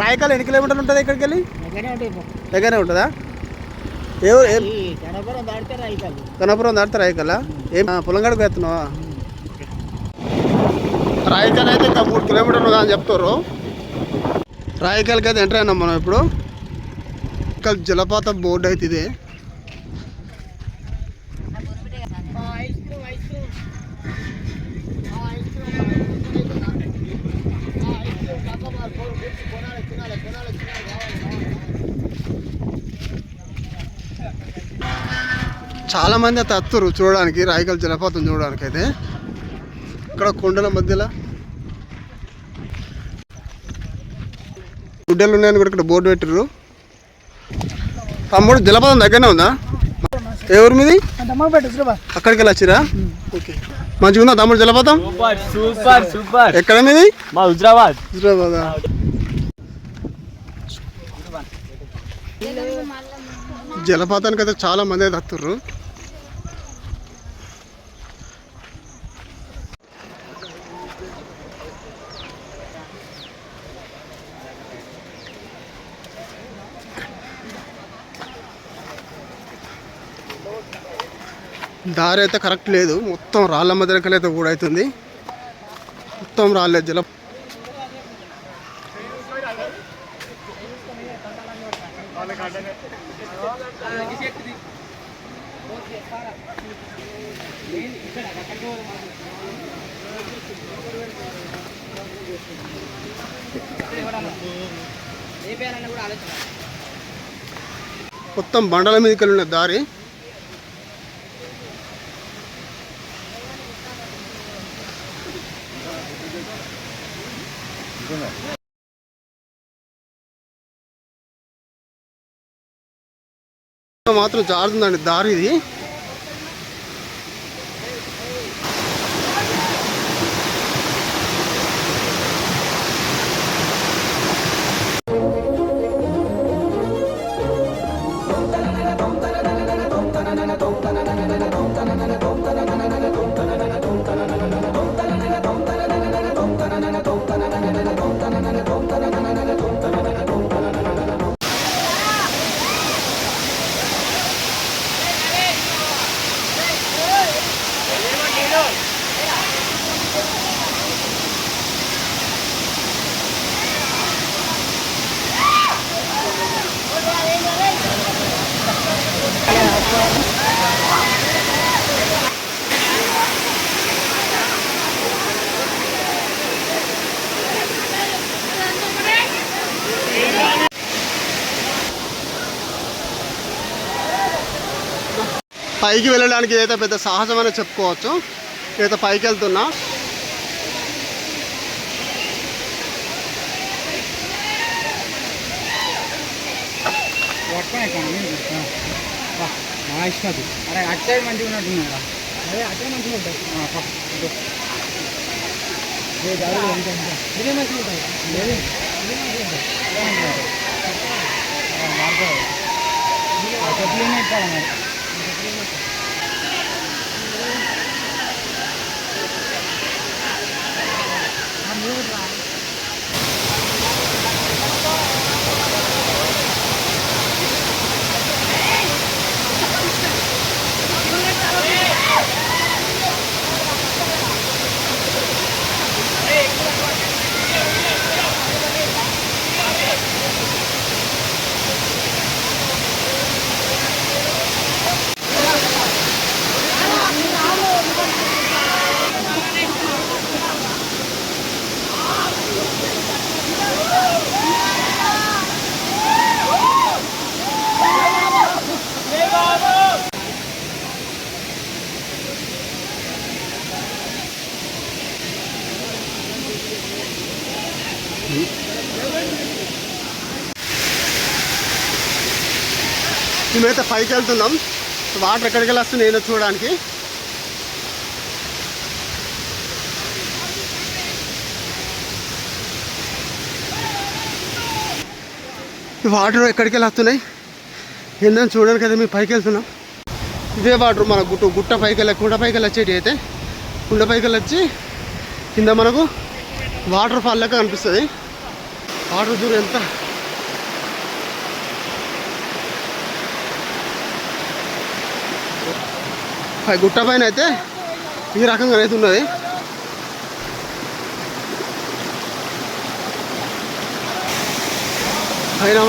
రాయకాల ఎన్ని కిలోమీటర్లు ఉంటుంది ఇక్కడికి వెళ్ళి? దగ్గరనే ఉంటుందా? కనపురం దాటితే రాయకాల. ఏం పొలంగాడికి వేస్తున్నావా? రాయకాల అయితే ఇంకా 3 కిలోమీటర్లు అని చెప్తారు. రాయకాలకి అయితే ఎంటర్ అయినాం మనం ఇప్పుడు. ఇక్కడ జలపాతం బోర్డు అయితే ఇదే. చాలా మంది అయితే వస్తారు చూడడానికి, రాయకల్ జలపాతం చూడడానికి. అయితే ఇక్కడ కొండల మధ్యలో గుడ్డలు ఉన్నాయని కూడా ఇక్కడ బోర్డు పెట్టారు. తమ్ముడు జలపాతం దగ్గరనే ఉందా? ఎవరి మీది? అక్కడికి వెళ్ళి వచ్చిరా? ఓకే, మంచిగా ఉందా తమ్ముడు జలపాతం? ఎక్కడ మీది? హుజరాబాద్. జలపాతానికి అయితే చాలా మంది అయితే వస్తుర్రు. దారి అయితే కరెక్ట్ లేదు, మొత్తం రాళ్ళ మధ్యలోకి అయితే కూడా అవుతుంది. మొత్తం రాలేదు జల. మొత్తం బండల మీదకి వెళ్ళిన దారి. మాత్రం జారుతుందండి దారి ఇది. పైకి వెళ్ళడానికి ఏదైతే పెద్ద సాహసం అనేది చెప్పుకోవచ్చు. ఏదైతే పైకి వెళ్తున్నా అరే అటు సైడ్ మంచిగా ఉన్నట్టున్నారా? అదే అటే మంచిగా ఉంటుంది. ఇదే మంచిగా ఉంటుంది. చెట్లు ఇట్లా మరి. మేమైతే పైకి వెళ్తున్నాం. వాటర్ ఎక్కడికి వెళ్ళి వస్తుంది ఏదో చూడడానికి. ఈ వాటర్ ఎక్కడికి వెళ్ళి వస్తున్నాయి ఏందని చూడడానికి అయితే మేము పైకి వెళ్తున్నాం. ఇదే వాటర్ మన గుట్ట పైకి వెళ్ళి కుండ పైకి వెళ్ళి వచ్చేటి అయితే కుండ పైకి వెళ్ళి వచ్చి కింద మనకు వాటర్ ఫాల్ లెక్క కనిపిస్తుంది. వాటర్ చూడు ఎంత గుట్ట పైన అయితే ఈ రకంగా అయితే ఉన్నది. పైన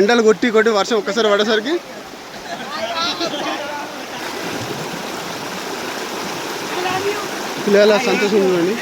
ఎండలు కొట్టి కొట్టి వర్షం ఒక్కసారి పడేసరికి పిల్లల సంతోషం చూడండి.